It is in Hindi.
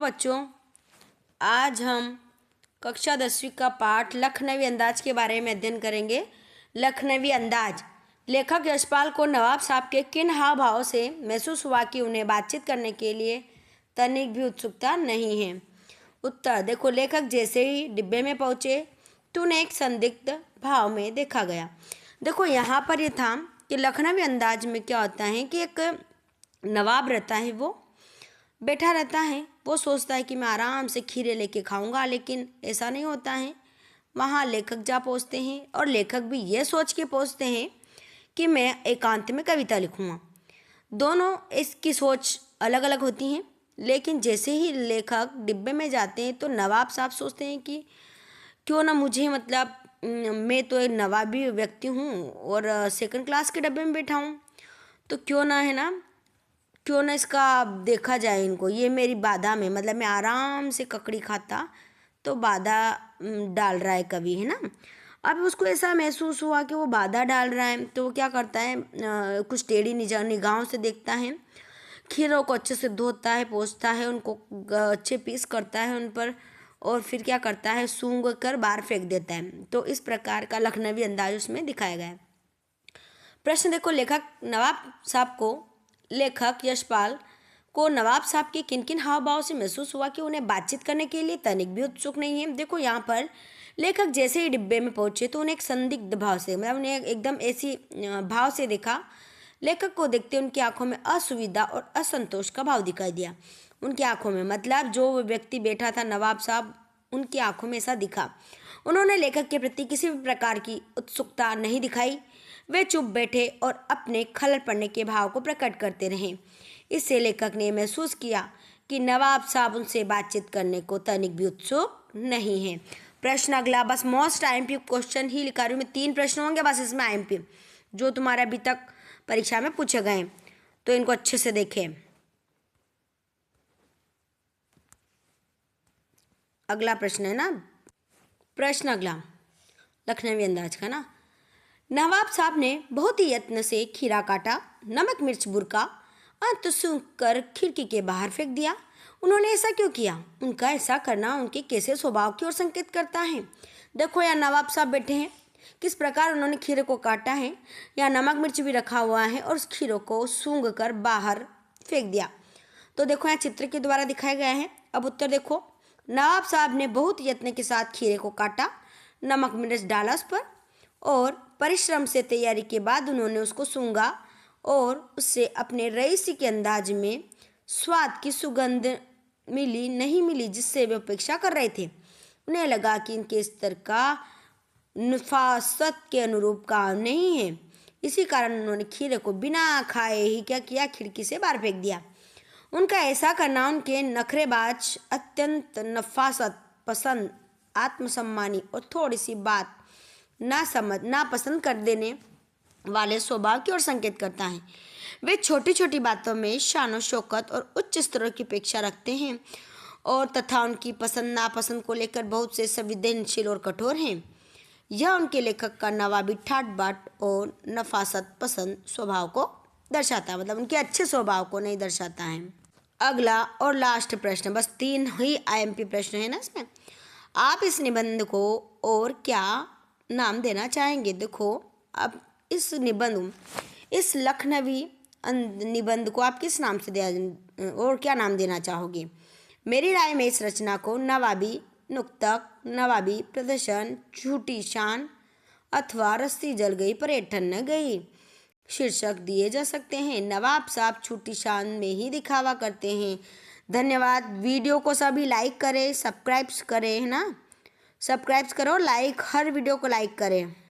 बच्चों, आज हम कक्षा 10वीं का पाठ लखनवी अंदाज के बारे में अध्ययन करेंगे। लखनवी अंदाज। लेखक यशपाल को नवाब साहब के किन हाव भाव से महसूस हुआ कि उन्हें बातचीत करने के लिए तनिक भी उत्सुकता नहीं है। उत्तर देखो, लेखक जैसे ही डिब्बे में पहुंचे तो उन्हें एक संदिग्ध भाव में देखा गया। देखो, यहाँ पर ये था कि लखनवी अंदाज में क्या होता है कि एक नवाब रहता है, वो बैठा रहता है, वो सोचता है कि मैं आराम से खीरे लेके खाऊंगा, लेकिन ऐसा नहीं होता है। वहाँ लेखक जा पहुँचते हैं और लेखक भी ये सोच के पहुँचते हैं कि मैं एकांत में कविता लिखूँगा। दोनों इसकी सोच अलग अलग होती हैं, लेकिन जैसे ही लेखक डिब्बे में जाते हैं तो नवाब साहब सोचते हैं कि क्यों ना मुझे, मतलब मैं तो एक नवाबी व्यक्ति हूँ और सेकंड क्लास के डब्बे में बैठा हूँ, तो क्यों ना इसका देखा जाए इनको, ये मेरी बाधा में, मतलब मैं आराम से ककड़ी खाता तो बाधा डाल रहा है कवि, है ना। अब उसको ऐसा महसूस हुआ कि वो बाधा डाल रहा है, तो वो क्या करता है, कुछ टेढ़ी निगाहों से देखता है, खीरों को अच्छे से धोता है, पोंछता है, उनको अच्छे पीस करता है उन पर, और फिर क्या करता है, सूंघ कर बाहर फेंक देता है। तो इस प्रकार का लखनवी अंदाज उसमें दिखाया गया है। प्रश्न देखो, लेखक यशपाल को नवाब साहब के किन किन हाव भाव से महसूस हुआ कि उन्हें बातचीत करने के लिए तनिक भी उत्सुक नहीं है। देखो, यहाँ पर लेखक जैसे ही डिब्बे में पहुंचे तो उन्हें एक संदिग्ध भाव से, मतलब उन्हें एकदम ऐसी भाव से देखा। लेखक को देखते उनकी आंखों में असुविधा और असंतोष का भाव दिखाई दिया। उनकी आंखों में, मतलब जो व्यक्ति बैठा था नवाब साहब, उनकी आंखों में ऐसा दिखा। उन्होंने लेखक के प्रति किसी भी प्रकार की उत्सुकता नहीं दिखाई। वे चुप बैठे और अपने खलल पड़ने के भाव को प्रकट करते रहे। इससे लेखक ने महसूस किया कि नवाब साहब उनसे बातचीत करने को तनिक भी उत्सुक नहीं है। प्रश्न अगला, बस मोस्ट आईएमपी क्वेश्चन ही लिखा रही हूँ मैं, 3 प्रश्न होंगे बस इसमें आईएमपी, जो तुम्हारे अभी तक परीक्षा में पूछे गए हैं, तो इनको अच्छे से देखें। अगला प्रश्न है ना, प्रश्न अगला लखनवी अंदाज का ना। नवाब साहब ने बहुत ही यत्न से खीरा काटा, नमक मिर्च बुरका, अंत सूंघ कर खिड़की के बाहर फेंक दिया। उन्होंने ऐसा क्यों किया? उनका ऐसा करना उनके कैसे स्वभाव की ओर संकेत करता है? देखो, यहाँ नवाब साहब बैठे हैं, किस प्रकार उन्होंने खीरे को काटा है, यहाँ नमक मिर्च भी रखा हुआ है और उस खीरों को सूंघ कर बाहर फेंक दिया। तो देखो, यहाँ चित्र के द्वारा दिखाया गया है। अब उत्तर देखो, नवाब साहब ने बहुत यत्न के साथ खीरे को काटा, नमक मिर्च डाला उस पर, और परिश्रम से तैयारी के बाद उन्होंने उसको सूंघा और उससे अपने रईसी के अंदाज में स्वाद की सुगंध नहीं मिली जिससे वे अपेक्षा कर रहे थे। उन्हें लगा कि इनके स्तर का नफासत के अनुरूप काम नहीं है। इसी कारण उन्होंने खीरे को बिना खाए ही क्या किया, खिड़की से बाहर फेंक दिया। उनका ऐसा करना उनके नखरेबाज, अत्यंत नफासत पसंद, आत्मसम्मानी और थोड़ी सी बात ना पसंद कर देने वाले स्वभाव की ओर संकेत करता है। वे छोटी छोटी बातों में शान शौकत और उच्च स्तरों की अपेक्षा रखते हैं और तथा उनकी पसंद नापसंद को लेकर बहुत से संवेदनशील और कठोर हैं। यह उनके लेखक का नवाबी ठाट बाट और नफासत पसंद स्वभाव को दर्शाता है, मतलब उनके अच्छे स्वभाव को नहीं दर्शाता है। अगला और लास्ट प्रश्न, बस 3 ही आईएमपी प्रश्न है ना इसमें। आप इस निबंध को और क्या नाम देना चाहेंगे? देखो, अब इस लखनवी निबंध को आप किस नाम से दिया और क्या नाम देना चाहोगे? मेरी राय में इस रचना को नवाबी नुक्तक, नवाबी प्रदर्शन, झूठी शान अथवा रस्सी जल गई पर्यटन न गई शीर्षक दिए जा सकते हैं। नवाब साहब छूटी शान में ही दिखावा करते हैं। धन्यवाद। वीडियो को सभी लाइक करें, सब्सक्राइब करें, है ना, सब्सक्राइब करो, लाइक, हर वीडियो को लाइक करें।